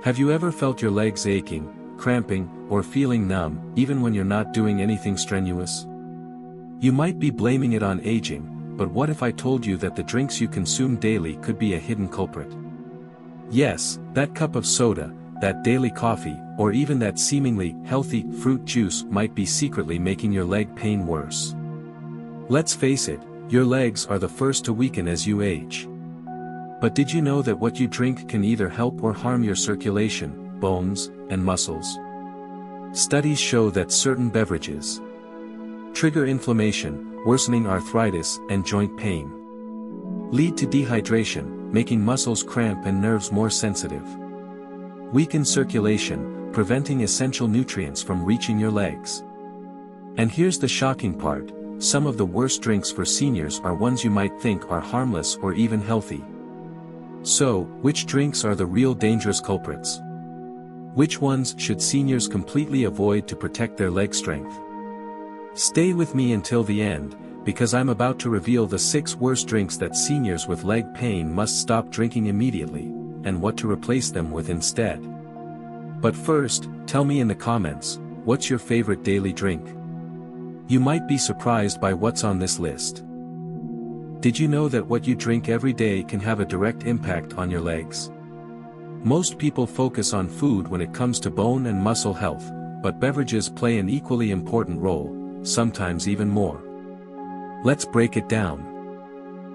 Have you ever felt your legs aching, cramping, or feeling numb, even when you're not doing anything strenuous? You might be blaming it on aging, but what if I told you that the drinks you consume daily could be a hidden culprit? Yes, that cup of soda, that daily coffee, or even that seemingly healthy fruit juice might be secretly making your leg pain worse. Let's face it, your legs are the first to weaken as you age. But did you know that what you drink can either help or harm your circulation, bones, and muscles? Studies show that certain beverages trigger inflammation, worsening arthritis and joint pain, lead to dehydration, making muscles cramp and nerves more sensitive, weaken circulation, preventing essential nutrients from reaching your legs. And here's the shocking part, some of the worst drinks for seniors are ones you might think are harmless or even healthy. So, which drinks are the real dangerous culprits? Which ones should seniors completely avoid to protect their leg strength? Stay with me until the end, because I'm about to reveal the 6 worst drinks that seniors with leg pain must stop drinking immediately, and what to replace them with instead. But first, tell me in the comments, what's your favorite daily drink? You might be surprised by what's on this list. Did you know that what you drink every day can have a direct impact on your legs? Most people focus on food when it comes to bone and muscle health, but beverages play an equally important role, sometimes even more. Let's break it down.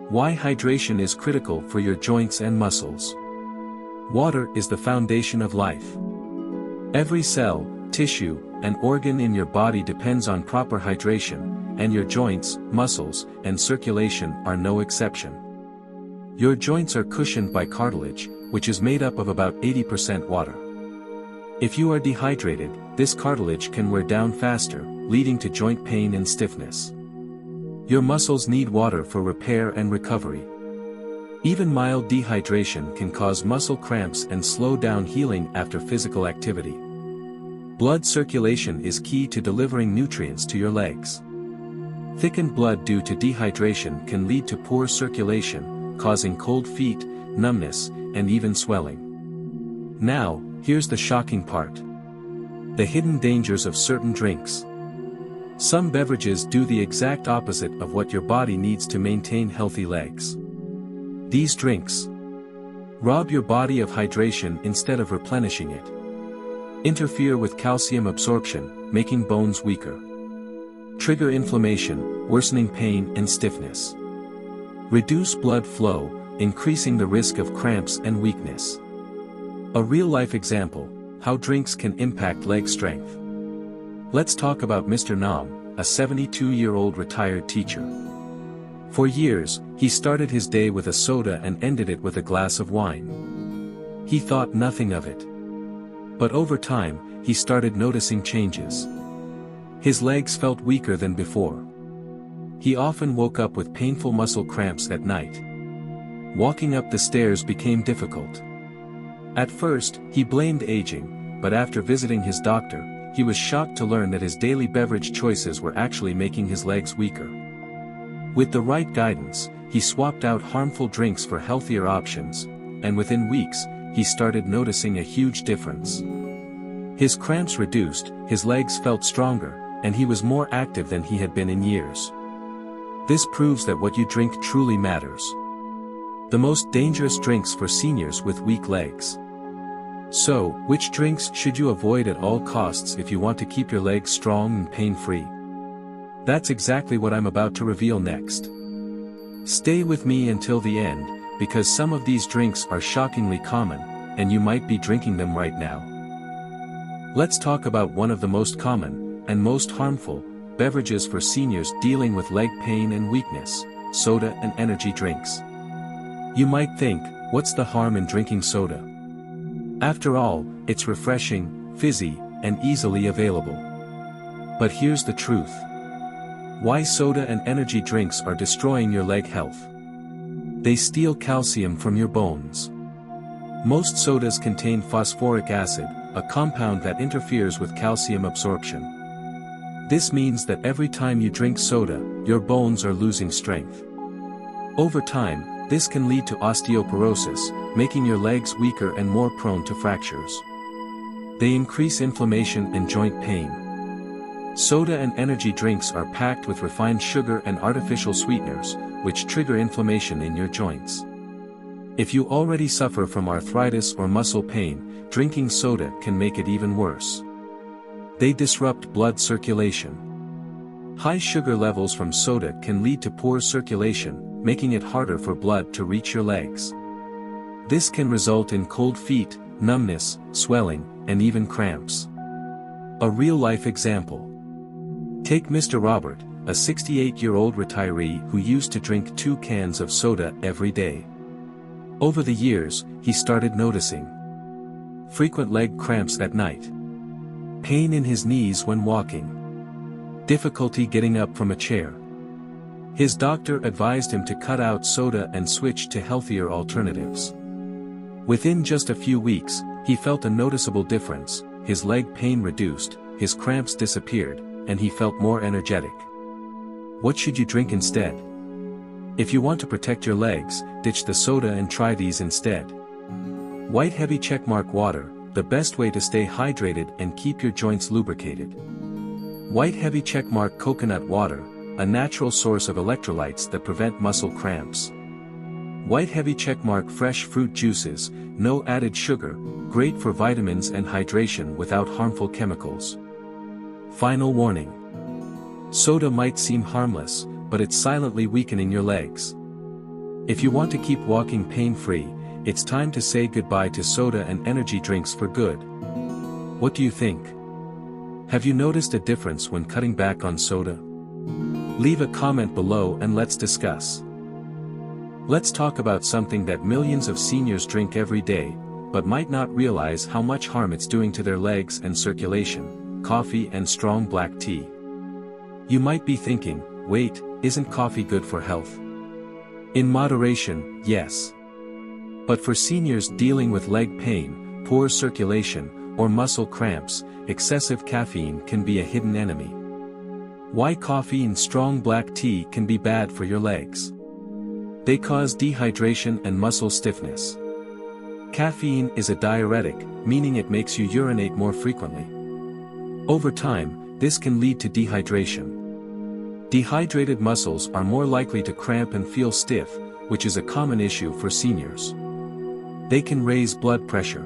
Why hydration is critical for your joints and muscles. Water is the foundation of life. Every cell, tissue, and organ in your body depends on proper hydration, and your joints, muscles, and circulation are no exception. Your joints are cushioned by cartilage, which is made up of about 80% water. If you are dehydrated, this cartilage can wear down faster, leading to joint pain and stiffness. Your muscles need water for repair and recovery. Even mild dehydration can cause muscle cramps and slow down healing after physical activity. Blood circulation is key to delivering nutrients to your legs. Thickened blood due to dehydration can lead to poor circulation, causing cold feet, numbness, and even swelling. Now, here's the shocking part. The hidden dangers of certain drinks. Some beverages do the exact opposite of what your body needs to maintain healthy legs. These drinks rob your body of hydration instead of replenishing it. Interfere with calcium absorption, making bones weaker. Trigger inflammation, worsening pain and stiffness. Reduce blood flow, increasing the risk of cramps and weakness. A real-life example, how drinks can impact leg strength. Let's talk about Mr. Nam, a 72-year-old retired teacher. For years, he started his day with a soda and ended it with a glass of wine. He thought nothing of it. But over time, he started noticing changes. His legs felt weaker than before. He often woke up with painful muscle cramps at night. Walking up the stairs became difficult. At first, he blamed aging, but after visiting his doctor, he was shocked to learn that his daily beverage choices were actually making his legs weaker. With the right guidance, he swapped out harmful drinks for healthier options, and within weeks, he started noticing a huge difference. His cramps reduced, his legs felt stronger, and he was more active than he had been in years. This proves that what you drink truly matters. The most dangerous drinks for seniors with weak legs. So, which drinks should you avoid at all costs if you want to keep your legs strong and pain-free? That's exactly what I'm about to reveal next. Stay with me until the end, because some of these drinks are shockingly common, and you might be drinking them right now. Let's talk about one of the most common, and most harmful, beverages for seniors dealing with leg pain and weakness, soda and energy drinks. You might think, what's the harm in drinking soda? After all, it's refreshing, fizzy, and easily available. But here's the truth. Why soda and energy drinks are destroying your leg health. They steal calcium from your bones. Most sodas contain phosphoric acid, a compound that interferes with calcium absorption. This means that every time you drink soda, your bones are losing strength. Over time, this can lead to osteoporosis, making your legs weaker and more prone to fractures. They increase inflammation and joint pain. Soda and energy drinks are packed with refined sugar and artificial sweeteners, which trigger inflammation in your joints. If you already suffer from arthritis or muscle pain, drinking soda can make it even worse. They disrupt blood circulation. High sugar levels from soda can lead to poor circulation, making it harder for blood to reach your legs. This can result in cold feet, numbness, swelling, and even cramps. A real-life example. Take Mr. Robert, a 68-year-old retiree who used to drink 2 cans of soda every day. Over the years, he started noticing frequent leg cramps at night, pain in his knees when walking, difficulty getting up from a chair. His doctor advised him to cut out soda and switch to healthier alternatives. Within just a few weeks, he felt a noticeable difference, his leg pain reduced, his cramps disappeared, and he felt more energetic. What should you drink instead? If you want to protect your legs, ditch the soda and try these instead. White heavy checkmark water, the best way to stay hydrated and keep your joints lubricated. White heavy checkmark coconut water, a natural source of electrolytes that prevent muscle cramps. White heavy checkmark fresh fruit juices, no added sugar, great for vitamins and hydration without harmful chemicals. Final warning. Soda might seem harmless, but it's silently weakening your legs. If you want to keep walking pain-free, it's time to say goodbye to soda and energy drinks for good. What do you think? Have you noticed a difference when cutting back on soda? Leave a comment below and let's discuss. Let's talk about something that millions of seniors drink every day, but might not realize how much harm it's doing to their legs and circulation: coffee and strong black tea. You might be thinking, wait, isn't coffee good for health? In moderation, yes. But for seniors dealing with leg pain, poor circulation, or muscle cramps, excessive caffeine can be a hidden enemy. Why coffee and strong black tea can be bad for your legs? They cause dehydration and muscle stiffness. Caffeine is a diuretic, meaning it makes you urinate more frequently. Over time, this can lead to dehydration. Dehydrated muscles are more likely to cramp and feel stiff, which is a common issue for seniors. They can raise blood pressure.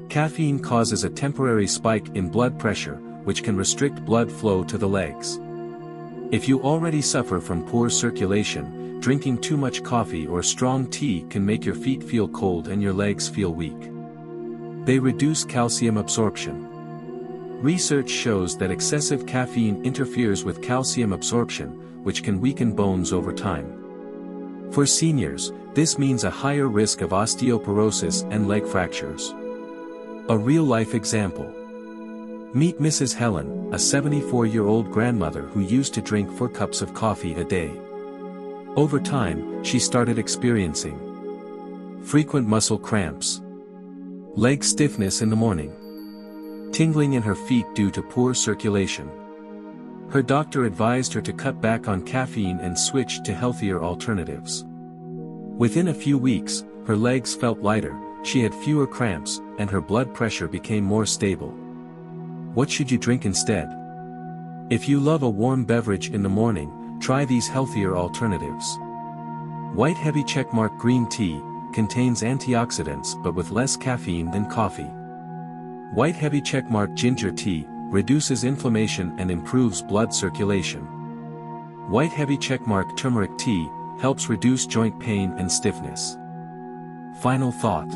Caffeine causes a temporary spike in blood pressure, which can restrict blood flow to the legs. If you already suffer from poor circulation, drinking too much coffee or strong tea can make your feet feel cold and your legs feel weak. They reduce calcium absorption. Research shows that excessive caffeine interferes with calcium absorption, which can weaken bones over time. For seniors, this means a higher risk of osteoporosis and leg fractures. A real-life example. Meet Mrs. Helen, a 74-year-old grandmother who used to drink 4 cups of coffee a day. Over time, she started experiencing frequent muscle cramps, leg stiffness in the morning, tingling in her feet due to poor circulation. Her doctor advised her to cut back on caffeine and switch to healthier alternatives. Within a few weeks, her legs felt lighter, she had fewer cramps, and her blood pressure became more stable. What should you drink instead? If you love a warm beverage in the morning, try these healthier alternatives. White heavy checkmark green tea contains antioxidants but with less caffeine than coffee. White heavy checkmark ginger tea reduces inflammation and improves blood circulation. White heavy checkmark turmeric tea helps reduce joint pain and stiffness. Final thought.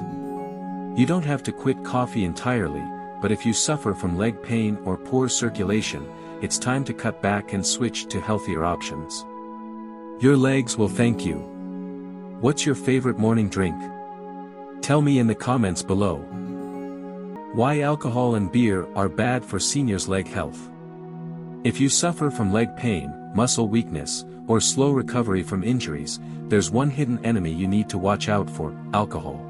You don't have to quit coffee entirely, but if you suffer from leg pain or poor circulation, it's time to cut back and switch to healthier options. Your legs will thank you. What's your favorite morning drink? Tell me in the comments below. Why alcohol and beer are bad for seniors' leg health. If you suffer from leg pain, muscle weakness, or slow recovery from injuries, there's one hidden enemy you need to watch out for: alcohol.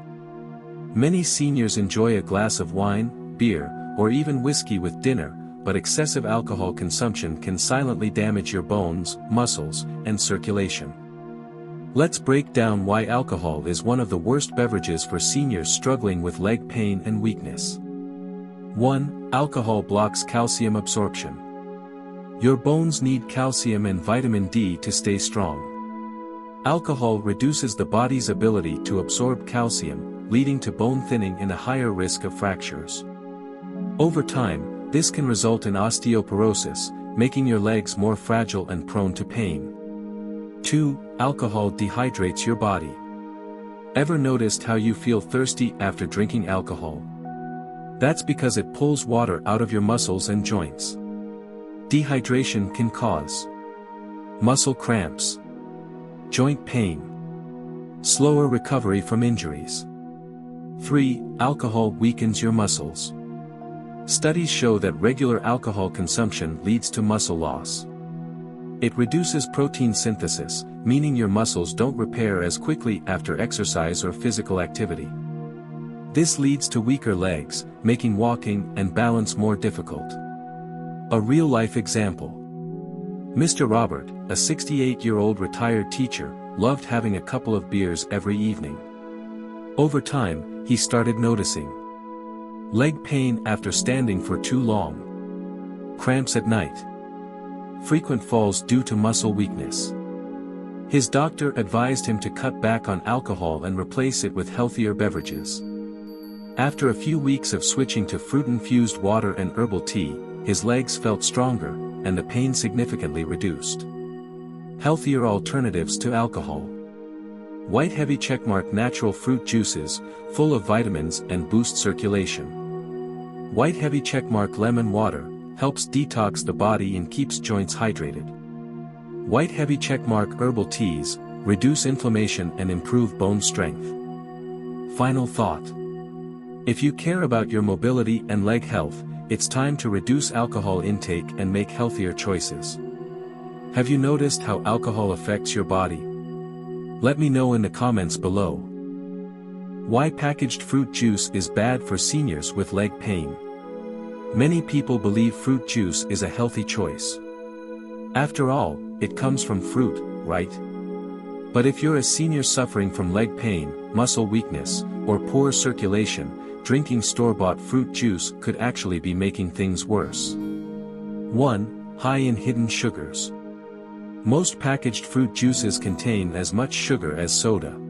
Many seniors enjoy a glass of wine, beer, or even whiskey with dinner, but excessive alcohol consumption can silently damage your bones, muscles, and circulation. Let's break down why alcohol is one of the worst beverages for seniors struggling with leg pain and weakness. 1. Alcohol blocks calcium absorption. Your bones need calcium and vitamin D to stay strong. Alcohol reduces the body's ability to absorb calcium, leading to bone thinning and a higher risk of fractures. Over time, this can result in osteoporosis, making your legs more fragile and prone to pain. 2. Alcohol dehydrates your body. Ever noticed how you feel thirsty after drinking alcohol? That's because it pulls water out of your muscles and joints. Dehydration can cause muscle cramps, joint pain, slower recovery from injuries. 3. Alcohol weakens your muscles. Studies show that regular alcohol consumption leads to muscle loss. It reduces protein synthesis, meaning your muscles don't repair as quickly after exercise or physical activity. This leads to weaker legs, making walking and balance more difficult. A real-life example. Mr. Robert, a 68-year-old retired teacher, loved having a couple of beers every evening. Over time, he started noticing leg pain after standing for too long, cramps at night, frequent falls due to muscle weakness. His doctor advised him to cut back on alcohol and replace it with healthier beverages. After a few weeks of switching to fruit-infused water and herbal tea, his legs felt stronger, and the pain significantly reduced. Healthier alternatives to alcohol. White Heavy Checkmark natural fruit juices, full of vitamins and boost circulation. White Heavy Checkmark lemon water, helps detox the body and keeps joints hydrated. White Heavy Checkmark herbal teas, reduce inflammation and improve bone strength. Final thought. If you care about your mobility and leg health, it's time to reduce alcohol intake and make healthier choices. Have you noticed how alcohol affects your body? Let me know in the comments below. Why packaged fruit juice is bad for seniors with leg pain. Many people believe fruit juice is a healthy choice. After all, it comes from fruit, right? But if you're a senior suffering from leg pain, muscle weakness, or poor circulation, drinking store-bought fruit juice could actually be making things worse. 1. High in hidden sugars. Most packaged fruit juices contain as much sugar as soda.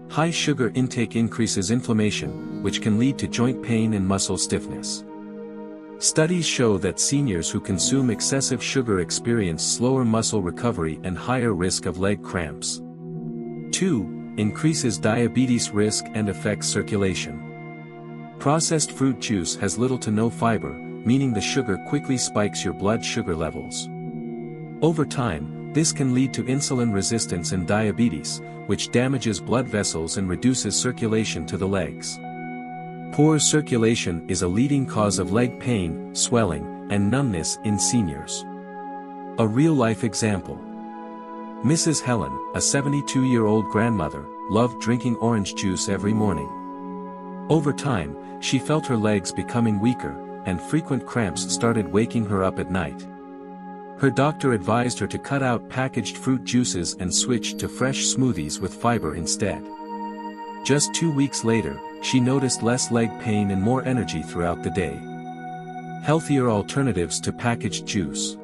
High sugar intake increases inflammation, which can lead to joint pain and muscle stiffness. Studies show that seniors who consume excessive sugar experience slower muscle recovery and higher risk of leg cramps. 2. Increases diabetes risk and affects circulation. Processed fruit juice has little to no fiber, meaning the sugar quickly spikes your blood sugar levels. Over time, this can lead to insulin resistance and diabetes, which damages blood vessels and reduces circulation to the legs. Poor circulation is a leading cause of leg pain, swelling, and numbness in seniors. A real-life example. Mrs. Helen, a 72-year-old grandmother, loved drinking orange juice every morning. Over time, she felt her legs becoming weaker, and frequent cramps started waking her up at night. Her doctor advised her to cut out packaged fruit juices and switch to fresh smoothies with fiber instead. Just 2 weeks later, she noticed less leg pain and more energy throughout the day. Healthier alternatives to packaged juice.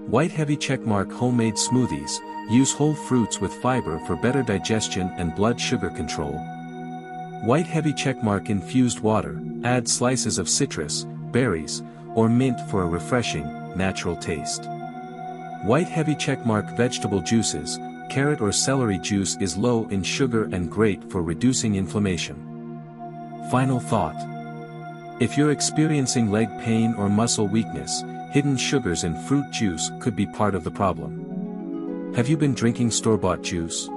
White Heavy Checkmark homemade smoothies, use whole fruits with fiber for better digestion and blood sugar control. White Heavy Checkmark infused water, add slices of citrus, berries, or mint for a refreshing, natural taste. White Heavy Checkmark vegetable juices, carrot or celery juice is low in sugar and great for reducing inflammation. Final thought. If you're experiencing leg pain or muscle weakness, hidden sugars in fruit juice could be part of the problem. Have you been drinking store-bought juice?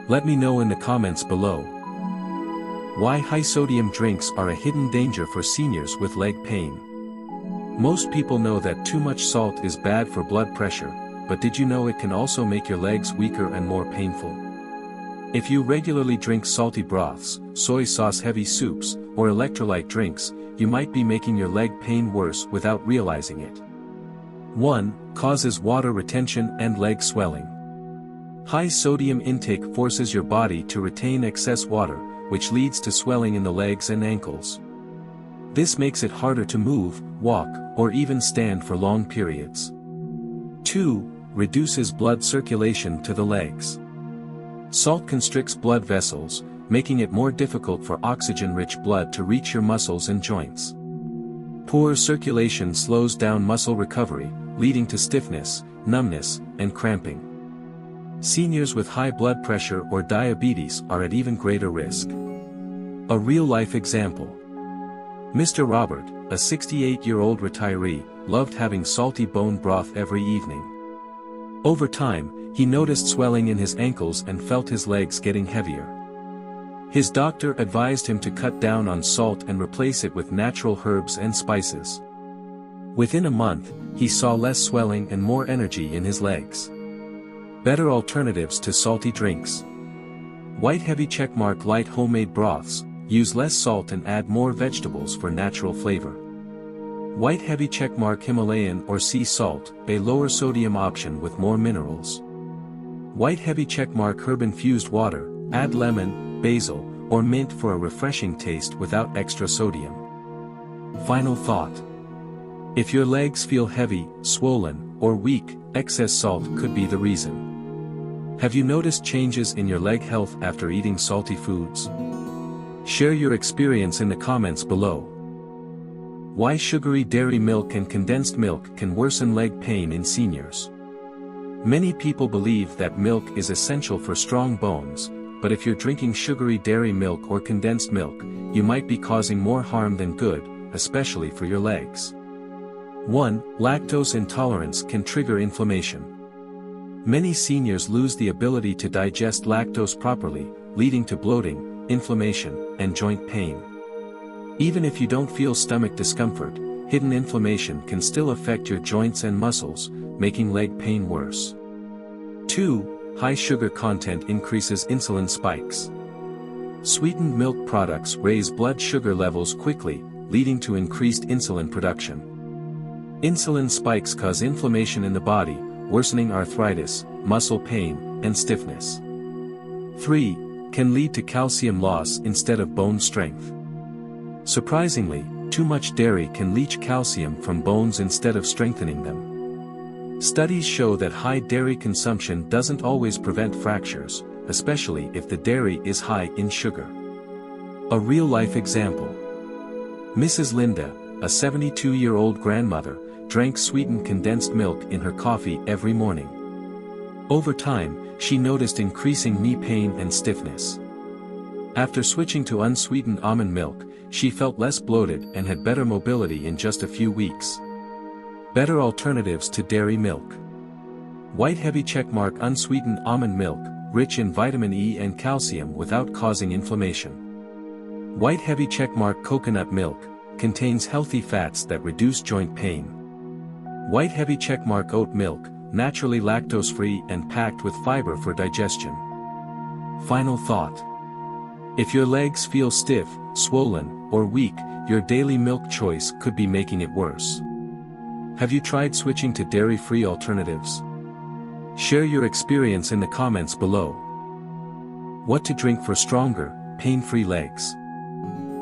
Let me know in the comments below. Why high-sodium drinks are a hidden danger for seniors with leg pain. Most people know that too much salt is bad for blood pressure, but did you know it can also make your legs weaker and more painful? If you regularly drink salty broths, soy sauce-heavy soups, or electrolyte drinks, you might be making your leg pain worse without realizing it. 1. Causes water retention and leg swelling. High sodium intake forces your body to retain excess water, which leads to swelling in the legs and ankles. This makes it harder to move, walk, or even stand for long periods. 2. Reduces blood circulation to the legs. Salt constricts blood vessels, making it more difficult for oxygen-rich blood to reach your muscles and joints. Poor circulation slows down muscle recovery, leading to stiffness, numbness, and cramping. Seniors with high blood pressure or diabetes are at even greater risk. A real-life example. Mr. Robert, a 68-year-old retiree, loved having salty bone broth every evening. Over time, he noticed swelling in his ankles and felt his legs getting heavier. His doctor advised him to cut down on salt and replace it with natural herbs and spices. Within a month, he saw less swelling and more energy in his legs. Better alternatives to salty drinks. White Heavy Checkmark Light Homemade Broths, use less salt and add more vegetables for natural flavor. White Heavy Checkmark Himalayan or sea salt, a lower sodium option with more minerals. White Heavy Checkmark Herb-infused water, add lemon, basil, or mint for a refreshing taste without extra sodium. Final thought. If your legs feel heavy, swollen, or weak, excess salt could be the reason. Have you noticed changes in your leg health after eating salty foods? Share your experience in the comments below. Why sugary dairy milk and condensed milk can worsen leg pain in seniors. Many people believe that milk is essential for strong bones, but if you're drinking sugary dairy milk or condensed milk, you might be causing more harm than good, especially for your legs. 1. Lactose intolerance can trigger inflammation. Many seniors lose the ability to digest lactose properly, leading to bloating, inflammation, and joint pain. Even if you don't feel stomach discomfort, hidden inflammation can still affect your joints and muscles, making leg pain worse. 2. High sugar content increases insulin spikes. Sweetened milk products raise blood sugar levels quickly, leading to increased insulin production. Insulin spikes cause inflammation in the body, worsening arthritis, muscle pain, and stiffness. 3. Can lead to calcium loss instead of bone strength. Surprisingly, too much dairy can leach calcium from bones instead of strengthening them. Studies show that high dairy consumption doesn't always prevent fractures, especially if the dairy is high in sugar. A real-life example. Mrs. Linda, a 72-year-old grandmother, drank sweetened condensed milk in her coffee every morning. Over time, she noticed increasing knee pain and stiffness. After switching to unsweetened almond milk, she felt less bloated and had better mobility in just a few weeks. Better alternatives to dairy milk. White Heavy Checkmark unsweetened almond milk, rich in vitamin E and calcium without causing inflammation. White Heavy Checkmark coconut milk, contains healthy fats that reduce joint pain. White Heavy Checkmark oat milk, naturally lactose-free and packed with fiber for digestion. Final thought. If your legs feel stiff, swollen, or weak, your daily milk choice could be making it worse. Have you tried switching to dairy-free alternatives? Share your experience in the comments below. What to drink for stronger, pain-free legs?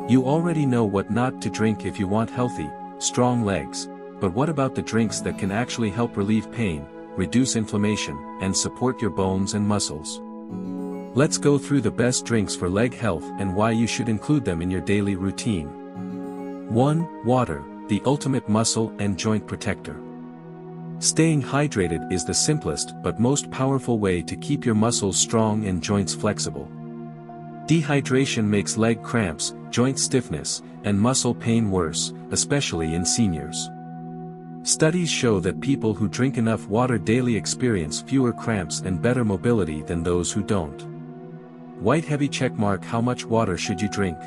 You already know what not to drink if you want healthy, strong legs, but what about the drinks that can actually help relieve pain, reduce inflammation, and support your bones and muscles? Let's go through the best drinks for leg health and why you should include them in your daily routine. 1. Water, the ultimate muscle and joint protector. Staying hydrated is the simplest but most powerful way to keep your muscles strong and joints flexible. Dehydration makes leg cramps, joint stiffness, and muscle pain worse, especially in seniors. Studies show that people who drink enough water daily experience fewer cramps and better mobility than those who don't. White Heavy Checkmark How much water should you drink?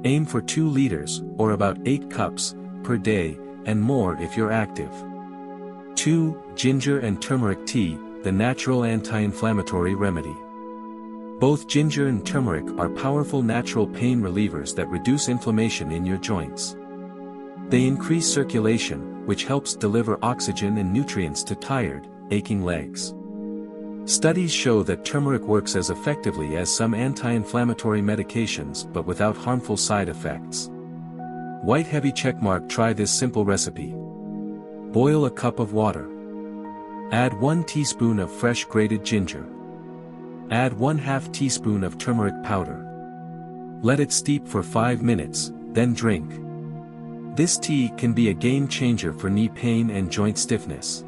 Aim for 2 liters, or about 8 cups, per day, and more if you're active. 2. Ginger and turmeric tea, the natural anti-inflammatory remedy. Both ginger and turmeric are powerful natural pain relievers that reduce inflammation in your joints. They increase circulation, which helps deliver oxygen and nutrients to tired, aching legs. Studies show that turmeric works as effectively as some anti-inflammatory medications but without harmful side effects. White heavy checkmark. Try this simple recipe. Boil a cup of water. Add 1 teaspoon of fresh grated ginger. Add 1/2 teaspoon of turmeric powder. Let it steep for 5 minutes, then drink. This tea can be a game changer for knee pain and joint stiffness.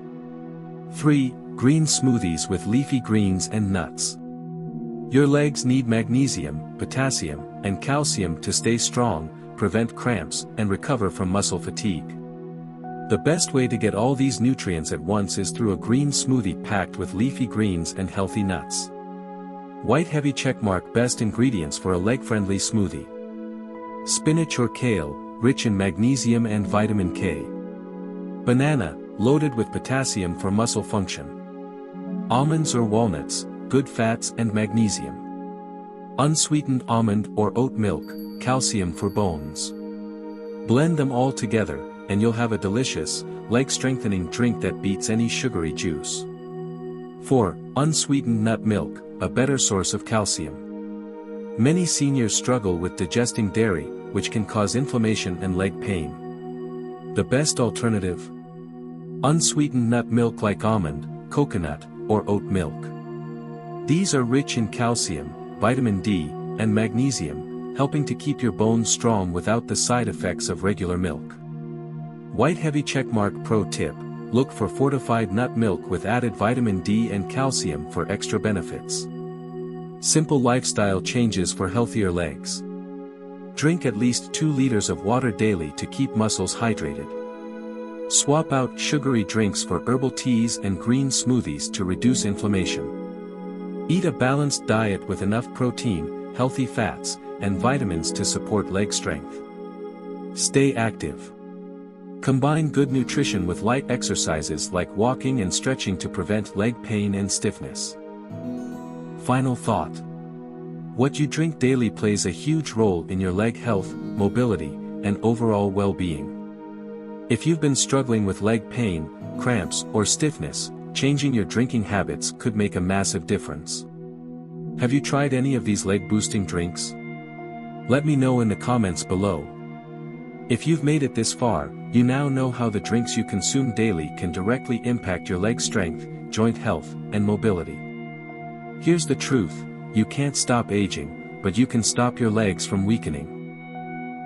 3. Green smoothies with leafy greens and nuts. Your legs need magnesium, potassium, and calcium to stay strong, prevent cramps, and recover from muscle fatigue. The best way to get all these nutrients at once is through a green smoothie packed with leafy greens and healthy nuts. White heavy checkmark. Best ingredients for a leg-friendly smoothie. Spinach or kale, rich in magnesium and vitamin K. Banana, loaded with potassium for muscle function. Almonds or walnuts, good fats and magnesium. Unsweetened almond or oat milk, calcium for bones. Blend them all together, and you'll have a delicious, leg-strengthening drink that beats any sugary juice. 4. Unsweetened nut milk, a better source of calcium. Many seniors struggle with digesting dairy, which can cause inflammation and leg pain. The best alternative? Unsweetened nut milk like almond, coconut, or oat milk. These are rich in calcium, vitamin D, and magnesium, helping to keep your bones strong without the side effects of regular milk. White heavy checkmark. Pro tip: look for fortified nut milk with added vitamin D and calcium for extra benefits. Simple lifestyle changes for healthier legs. Drink at least 2 liters of water daily to keep muscles hydrated. Swap out sugary drinks for herbal teas and green smoothies to reduce inflammation. Eat a balanced diet with enough protein, healthy fats, and vitamins to support leg strength. Stay active. Combine good nutrition with light exercises like walking and stretching to prevent leg pain and stiffness. Final thought. What you drink daily plays a huge role in your leg health, mobility, and overall well-being. If you've been struggling with leg pain, cramps, or stiffness, changing your drinking habits could make a massive difference. Have you tried any of these leg-boosting drinks? Let me know in the comments below. If you've made it this far, you now know how the drinks you consume daily can directly impact your leg strength, joint health, and mobility. Here's the truth: you can't stop aging, but you can stop your legs from weakening.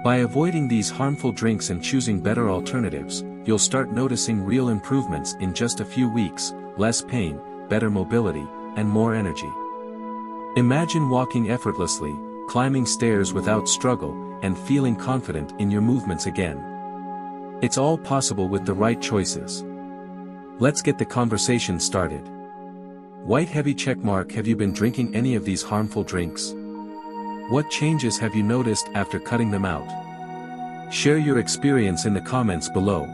By avoiding these harmful drinks and choosing better alternatives, you'll start noticing real improvements in just a few weeks: less pain, better mobility, and more energy. Imagine walking effortlessly, climbing stairs without struggle, and feeling confident in your movements again. It's all possible with the right choices. Let's get the conversation started. White heavy checkmark. Have you been drinking any of these harmful drinks? What changes have you noticed after cutting them out? Share your experience in the comments below.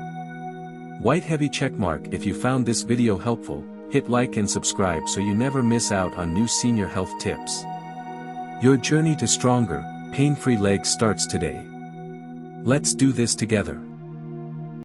White heavy checkmark. If you found this video helpful, hit like and subscribe so you never miss out on new senior health tips. Your journey to stronger, pain-free legs starts today. Let's do this together.